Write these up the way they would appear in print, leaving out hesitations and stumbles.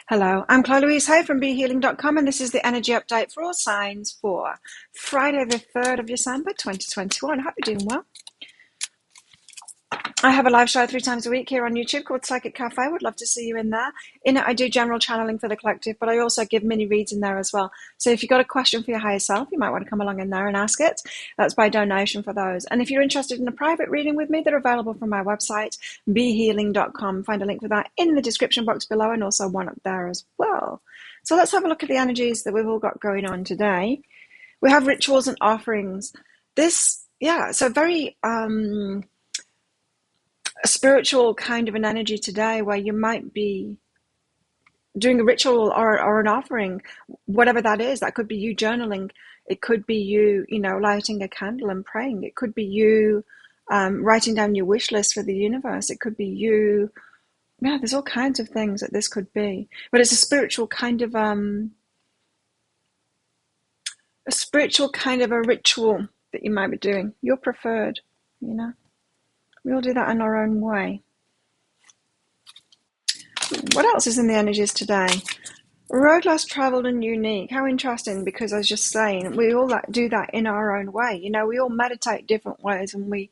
Hello, I'm Chloe Louise Hay from BeHealing.com, and this is the energy update for all signs for Friday, the 3rd of December, 2021. I hope you're doing well. I have a live show 3 times a week here on YouTube called Psychic Cafe. I would love to see you in there. In it, I do general channeling for the collective, but I also give mini reads in there as well. So if you've got a question for your higher self, you might want to come along in there and ask it. That's by donation for those. And if you're interested in a private reading with me, they're available from my website, BeHealing.com. Find a link for that in the description box below and also one up there as well. So let's have a look at the energies that we've all got going on today. We have rituals and offerings. So very... a spiritual kind of an energy today where you might be doing a ritual or an offering, whatever that is. That could be you journaling. It could be you, lighting a candle and praying. It could be you writing down your wish list for the universe. It could be you. Yeah, there's all kinds of things that this could be. But it's a spiritual kind of a ritual that you might be doing. Your preferred, We all do that in our own way. What else is in the energies today? Road less traveled and unique. How interesting, because I was just saying, we all do that in our own way. We all meditate different ways, and we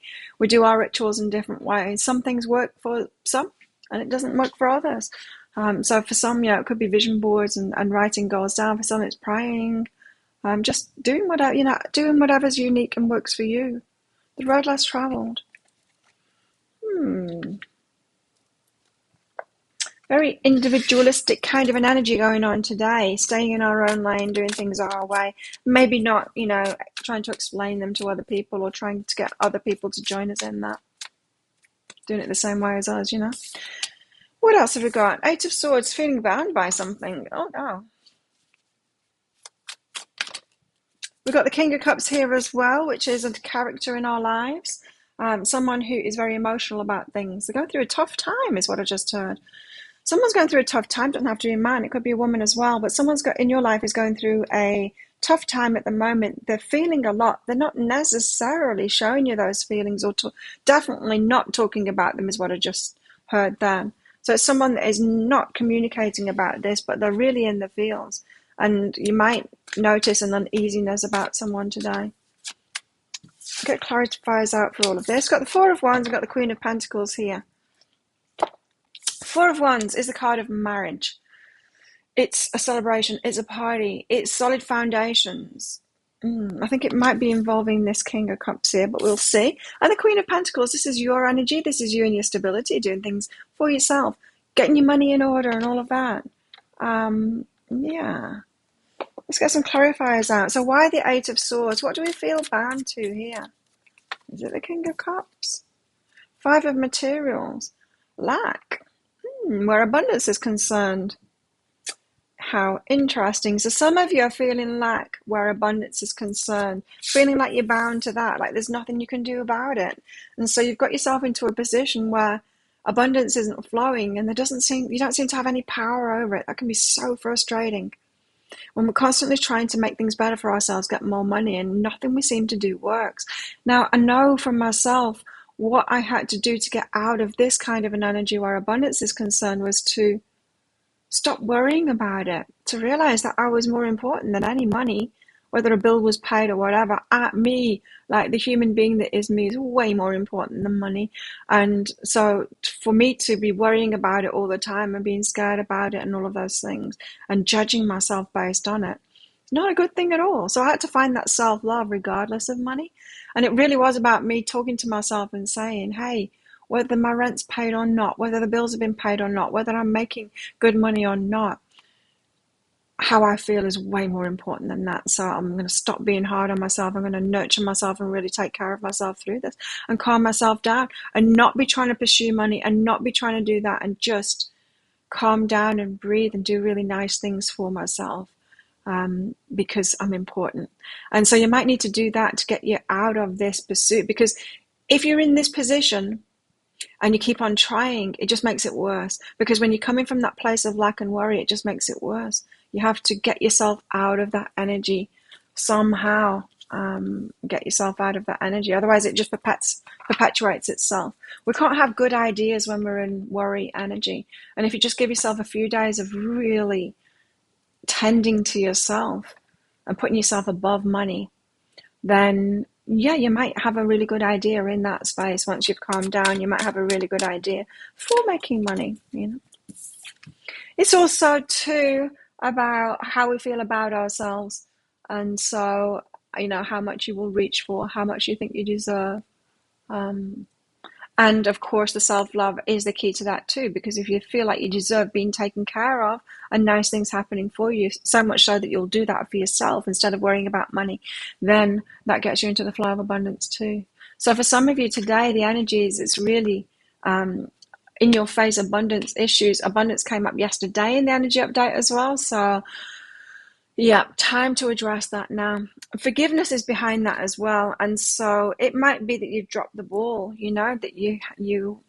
do our rituals in different ways. Some things work for some, and it doesn't work for others. So for some, it could be vision boards and writing goals down. For some, it's praying. Just doing whatever's unique and works for you. The road less traveled. Very individualistic kind of an energy going on today, staying in our own lane, doing things our way. Maybe not, trying to explain them to other people or trying to get other people to join us in that. Doing it the same way as us, What else have we got? 8 of Swords, feeling bound by something. Oh, no. We've got the King of Cups here as well, which is a character in our lives. Someone who is very emotional about things. They're going through a tough time, is what I just heard. Someone's going through a tough time. Doesn't have to be a man. It could be a woman as well. But in your life is going through a tough time at the moment. They're feeling a lot. They're not necessarily showing you those feelings, or definitely not talking about them, is what I just heard then. So it's someone that is not communicating about this, but they're really in the feels. And you might notice an uneasiness about someone today. Get clarifiers out for all of this. Got the Four of Wands. I've got the Queen of Pentacles here. Four of Wands is the card of marriage. It's a celebration. It's a party. It's solid foundations. I think it might be involving this King of Cups here, but we'll see. And the Queen of Pentacles, this is your energy. This is you and your stability, doing things for yourself, getting your money in order and all of that. Yeah. Let's get some clarifiers out. So why the 8 of Swords? What do we feel bound to here? Is it the King of Cups? 5 of Materials. Lack. Where abundance is concerned. How interesting. So some of you are feeling lack where abundance is concerned. Feeling like you're bound to that. Like there's nothing you can do about it. And so you've got yourself into a position where abundance isn't flowing and you don't seem to have any power over it. That can be so frustrating. When we're constantly trying to make things better for ourselves, get more money, and nothing we seem to do works. Now, I know from myself what I had to do to get out of this kind of an energy where abundance is concerned was to stop worrying about it, to realize that I was more important than any money, whether a bill was paid or whatever. Me, like the human being that is me, is way more important than money. And so for me to be worrying about it all the time and being scared about it and all of those things and judging myself based on it, it's not a good thing at all. So I had to find that self-love regardless of money. And it really was about me talking to myself and saying, hey, whether my rent's paid or not, whether the bills have been paid or not, whether I'm making good money or not, how I feel is way more important than that. So I'm going to stop being hard on myself. I'm going to nurture myself and really take care of myself through this and calm myself down and not be trying to pursue money and not be trying to do that, and just calm down and breathe and do really nice things for myself. Because I'm important. And so you might need to do that to get you out of this pursuit, because if you're in this position and you keep on trying, it just makes it worse. Because when you're coming from that place of lack and worry, it just makes it worse. You have to get yourself out of that energy somehow. Get yourself out of that energy. Otherwise, it just perpetuates itself. We can't have good ideas when we're in worry energy. And if you just give yourself a few days of really tending to yourself and putting yourself above money, then yeah, you might have a really good idea in that space. Once you've calmed down, you might have a really good idea for making money, you know. It's also too about how we feel about ourselves. And so, you know, how much you will reach for, how much you think you deserve. Um, and of course, the self-love is the key to that too, because if you feel like you deserve being taken care of and nice things happening for you, so much so that you'll do that for yourself instead of worrying about money, then that gets you into the flow of abundance too. So for some of you today, the energy is it's really in your face abundance issues. Abundance came up yesterday in the energy update as well. So yeah, time to address that now. Forgiveness is behind that as well. And so it might be that you've dropped the ball, you know, that you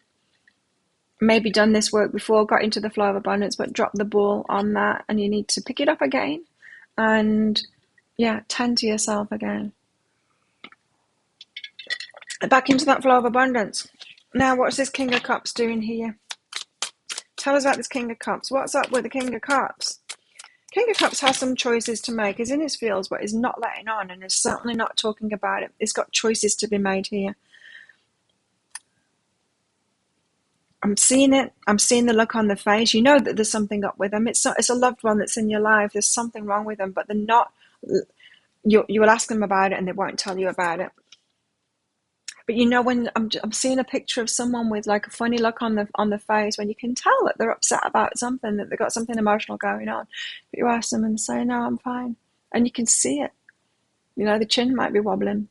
maybe done this work before, got into the flow of abundance, but dropped the ball on that, and you need to pick it up again and yeah, tend to yourself again. Back into that flow of abundance. Now, what's this King of Cups doing here? Tell us about this King of Cups. What's up with the King of Cups? King of Cups has some choices to make. He's in his fields, but he's not letting on, and is certainly not talking about it. He's got choices to be made here. I'm seeing it. I'm seeing the look on the face. You know that there's something up with them. It's a loved one that's in your life. There's something wrong with them, but they're not. You will ask them about it, and they won't tell you about it. But you know, when I'm seeing a picture of someone with like a funny look on the face, when you can tell that they're upset about something, that they've got something emotional going on. But you ask them and say, "No, I'm fine," and you can see it. You know, the chin might be wobbling.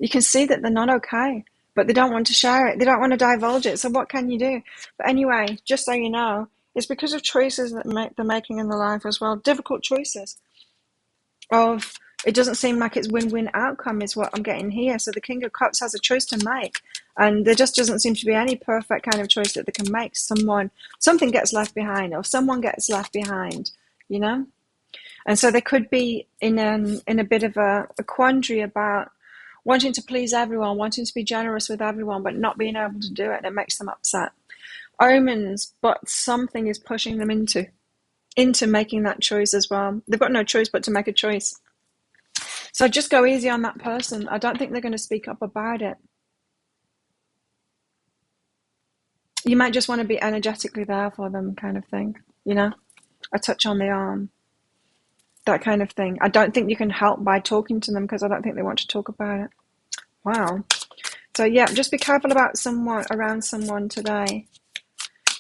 You can see that they're not okay, but they don't want to share it. They don't want to divulge it. So what can you do? But anyway, just so you know, it's because of choices that they're making in their life as well. Difficult choices. It doesn't seem like it's win-win outcome is what I'm getting here. So the King of Cups has a choice to make, and there just doesn't seem to be any perfect kind of choice that they can make. Something gets left behind, or someone gets left behind, you know. And so they could be in a bit of a quandary about wanting to please everyone, wanting to be generous with everyone, but not being able to do it. It makes them upset. Omens, but something is pushing them into making that choice as well. They've got no choice but to make a choice. So just go easy on that person. I don't think they're going to speak up about it. You might just want to be energetically there for them, kind of thing, you know, a touch on the arm, that kind of thing. I don't think you can help by talking to them, because I don't think they want to talk about it. Wow. So yeah, just be careful about around someone today.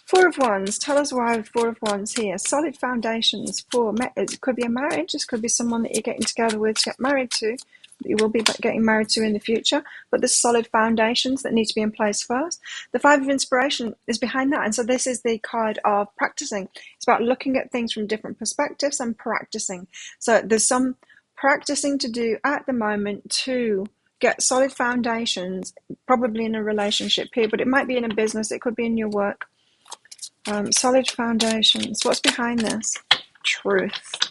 Four of Wands. Tell us why Four of Wands here. Solid foundations. It could be a marriage. This could be someone that you're getting together with to get married to. That you will be getting married to in the future. But there's solid foundations that need to be in place first. The Five of Inspiration is behind that. And so this is the card of practicing. It's about looking at things from different perspectives and practicing. So there's some practicing to do at the moment to get solid foundations, probably in a relationship here, but it might be in a business. It could be in your work. Solid foundations. What's behind this? Truth.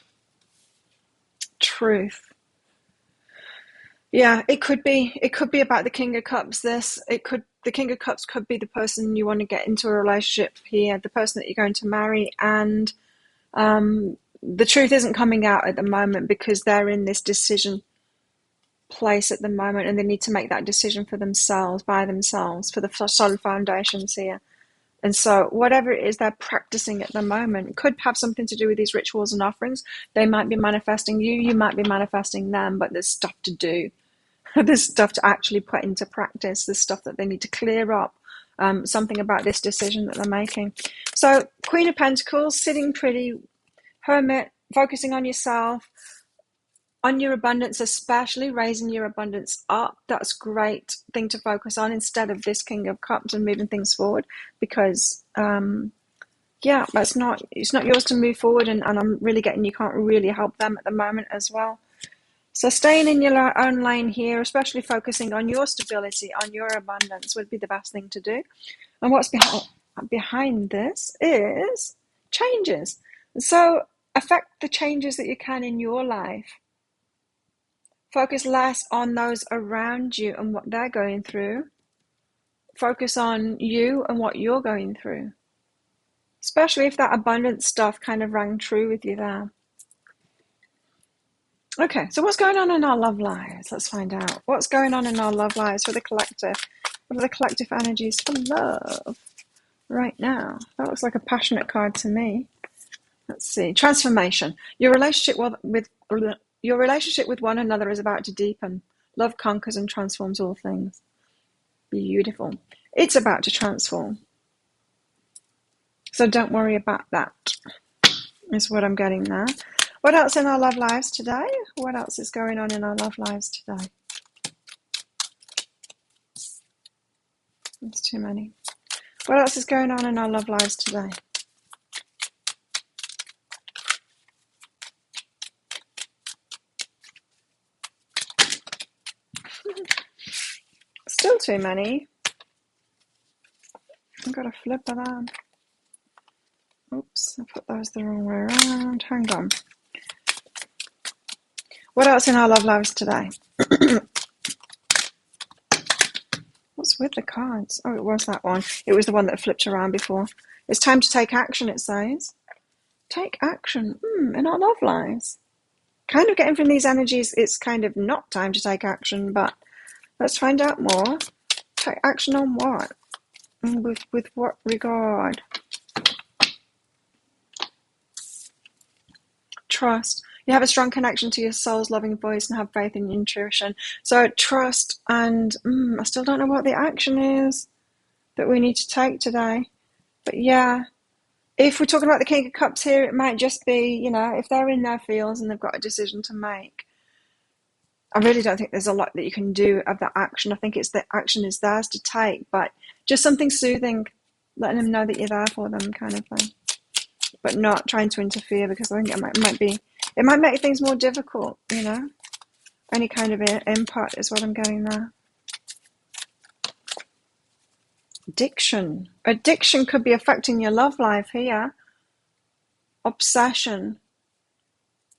Yeah, it could be about the King of Cups. The King of Cups could be the person you want to get into a relationship here, the person that you're going to marry, and the truth isn't coming out at the moment because they're in this decision place at the moment, and they need to make that decision for themselves, by themselves, for the solid foundations here. And so whatever it is they're practicing at the moment could have something to do with these rituals and offerings. They might be manifesting you, you might be manifesting them, but there's stuff to do. There's stuff to actually put into practice. There's stuff that they need to clear up. Something about this decision that they're making. So Queen of Pentacles, sitting pretty, Hermit, focusing on yourself, on your abundance, especially raising your abundance up. That's a great thing to focus on instead of this King of Cups and moving things forward, because it's not yours to move forward, and I'm really getting you can't really help them at the moment as well. So staying in your own lane here, especially focusing on your stability, on your abundance, would be the best thing to do. And what's behind this is changes. So affect the changes that you can in your life. Focus less on those around you and what they're going through. Focus on you and what you're going through. Especially if that abundance stuff kind of rang true with you there. Okay, so what's going on in our love lives? Let's find out. What's going on in our love lives for the collective? What are the collective energies for love right now? That looks like a passionate card to me. Let's see. Transformation. Your relationship with one another is about to deepen. Love conquers and transforms all things. Beautiful. It's about to transform. So don't worry about that, is what I'm getting there. What else in our love lives today? What else is going on in our love lives today? There's too many. What else is going on in our love lives today? Still too many. I've got to flip it on. Oops, I put those the wrong way around. Hang on. What else in our love lives today? What's with the cards? Oh, it was that one. It was the one that flipped around before. It's time to take action, it says. Take action in our love lives. Kind of getting from these energies, it's kind of not time to take action, but let's find out more. Take action on what? With what regard? Trust. You have a strong connection to your soul's loving voice and have faith in your intuition. So trust and I still don't know what the action is that we need to take today. But yeah, if we're talking about the King of Cups here, it might just be, if they're in their fields and they've got a decision to make. I really don't think there's a lot that you can do of that action. I think it's the action is theirs to take, but just something soothing, letting them know that you're there for them kind of thing. But not trying to interfere, because I think it might make things more difficult, Any kind of input is what I'm getting there. Addiction. Addiction could be affecting your love life here. Obsession.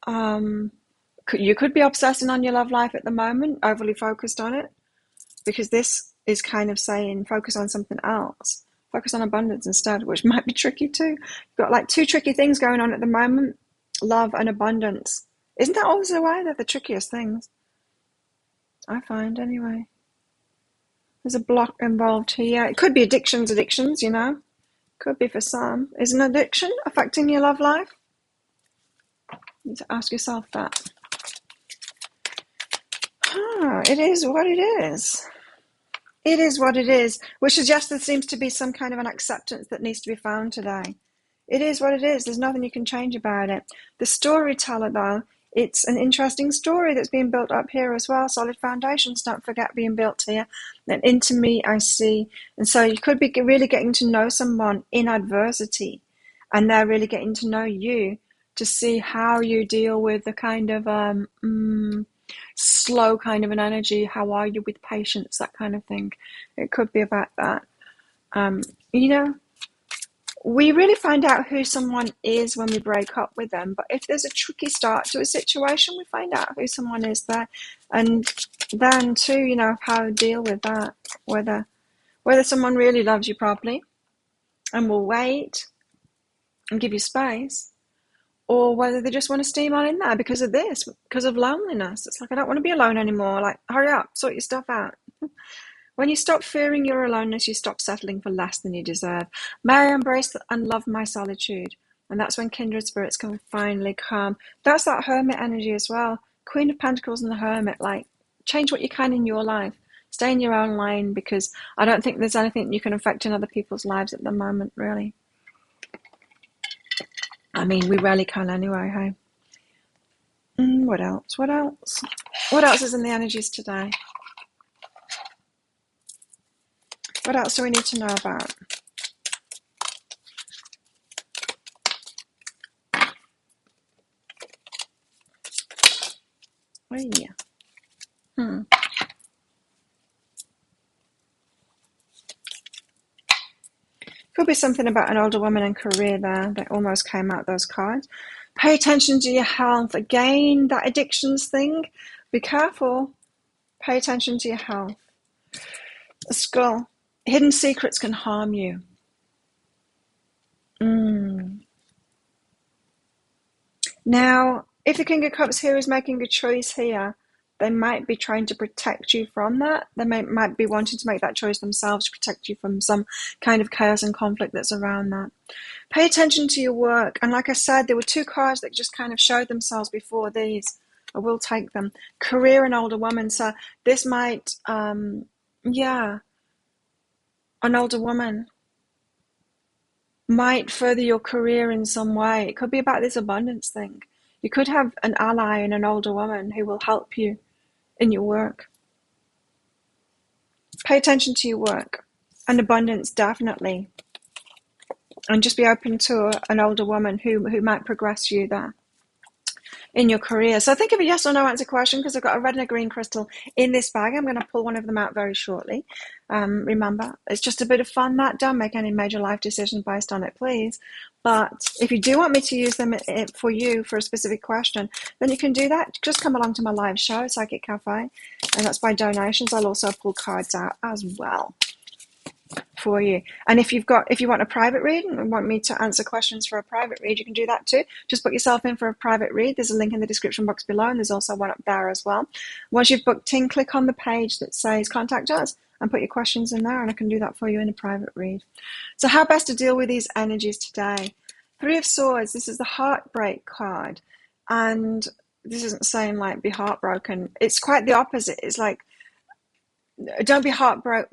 You could be obsessing on your love life at the moment, overly focused on it, because this is kind of saying focus on something else. Focus on abundance instead, which might be tricky too. You've got like two tricky things going on at the moment. Love and abundance. Isn't that always the way? They're the trickiest things, I find, anyway. There's a block involved here. It could be addictions, Could be for some. Is an addiction affecting your love life? You need to ask yourself that. It is what it is. It is what it is, which suggests there seems to be some kind of an acceptance that needs to be found today. It is what it is. There's nothing you can change about it. The storyteller, though, it's an interesting story that's being built up here as well. Solid foundations, don't forget, being built here. And into me, I see. And so you could be really getting to know someone in adversity, and they're really getting to know you to see how you deal with the kind of slow kind of an energy. How are you with patience, that kind of thing. It could be about that. We really find out who someone is when we break up with them, but if there's a tricky start to a situation, we find out who someone is there, and then too, how to deal with that, whether someone really loves you properly and will wait and give you space, or whether they just want to steam on in there because of this, because of loneliness. It's like, I don't want to be alone anymore. Like, hurry up, sort your stuff out. When you stop fearing your aloneness, you stop settling for less than you deserve. May I embrace and love my solitude? And that's when kindred spirits can finally come. That's that hermit energy as well. Queen of Pentacles and the Hermit. Like, change what you can in your life. Stay in your own lane, because I don't think there's anything you can affect in other people's lives at the moment, really. I mean, we rarely can anyway, hey? What else? What else? What else is in the energies today? What else do we need to know about? Oh, yeah. Could be something about an older woman and career there. That almost came out, those cards. Pay attention to your health. Again, that addictions thing. Be careful. Pay attention to your health. A skull. Hidden secrets can harm you. Now, if the King of Cups here is making a choice here, they might be trying to protect you from that. They might be wanting to make that choice themselves to protect you from some kind of chaos and conflict that's around that. Pay attention to your work. And like I said, there were two cards that just kind of showed themselves before these. I will take them. Career and older woman. So this might, yeah, an older woman might further your career in some way. It could be about this abundance thing. You could have an ally and an older woman who will help you in your work. Pay attention to your work. And abundance, definitely. And just be open to an older woman who might progress you there in your career. So think of a yes or no answer question, because I've got a red and a green crystal in this bag. I'm going to pull one of them out very shortly. Remember, it's just a bit of fun. That don't make any major life decisions based on it, please. But if you do want me to use them for you for a specific question, then you can do that. Just come along to my live show, Psychic Cafe, and that's by donations. I'll also pull cards out as well for you. And if you want a private read and want me to answer questions for a private read, you can do that too. Just book yourself in for a private read. There's a link in the description box below, and there's also one up there as well. Once you've booked in, click on the page that says contact us and put your questions in there, and I can do that for you in a private read. So how best to deal with these energies today? Three of Swords. This is the heartbreak card, and this isn't saying like be heartbroken. It's quite the opposite. It's like, don't be heartbroken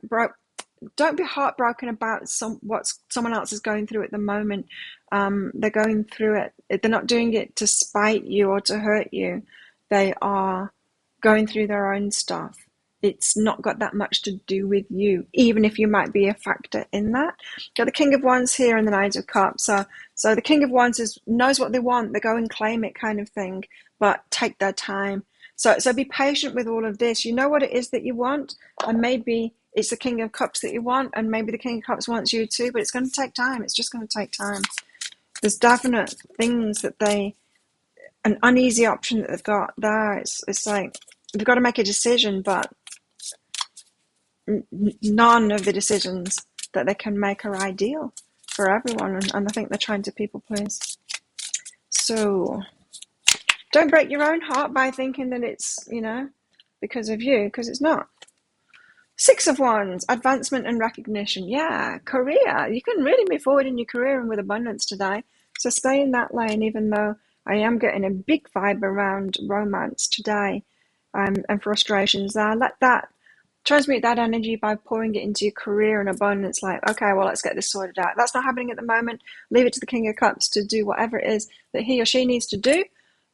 about what someone else is going through at the moment. They're going through it. They're not doing it to spite you or to hurt you. They are going through their own stuff. It's not got that much to do with you, even if you might be a factor in that. Got the King of Wands here and the Knight of Cups. So the King of Wands knows what they want. They go and claim it, kind of thing, but take their time. So be patient with all of this. You know what it is that you want, and maybe it's the King of Cups that you want, and maybe the King of Cups wants you too, but it's going to take time. It's just going to take time. There's definite things that an uneasy option that they've got there. It's like they've got to make a decision, but none of the decisions that they can make are ideal for everyone, and I think they're trying to people please. So don't break your own heart by thinking that it's, because of you, because it's not. Six of Wands, advancement and recognition. Yeah, career. You can really move forward in your career and with abundance today. So stay in that lane, even though I am getting a big vibe around romance today, and frustrations there. Transmute that energy by pouring it into your career and abundance. Like, okay, well, let's get this sorted out. That's not happening at the moment. Leave it to the King of Cups to do whatever it is that he or she needs to do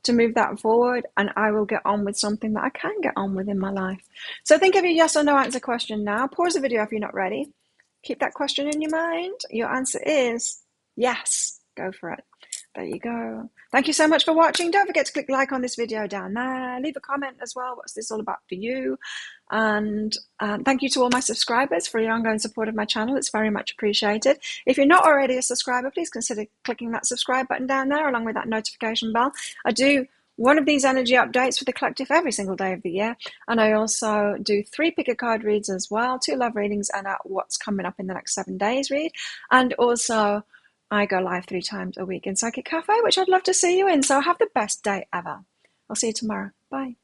to move that forward, and I will get on with something that I can get on with in my life. So think of your yes or no answer question now. Pause the video if you're not ready. Keep that question in your mind. Your answer is yes. Go for it. There you go. Thank you so much for watching. Don't forget to click like on this video down there. Leave a comment as well. What's this all about for you? And thank you to all my subscribers for your ongoing support of my channel. It's very much appreciated. If you're not already a subscriber, please consider clicking that subscribe button down there along with that notification bell. I do one of these energy updates for the collective every single day of the year. And I also do 3 pick a card reads as well, 2 love readings, and what's coming up in the next 7 days read. And also I go live 3 times a week in Psychic Cafe, which I'd love to see you in. So have the best day ever. I'll see you tomorrow. Bye.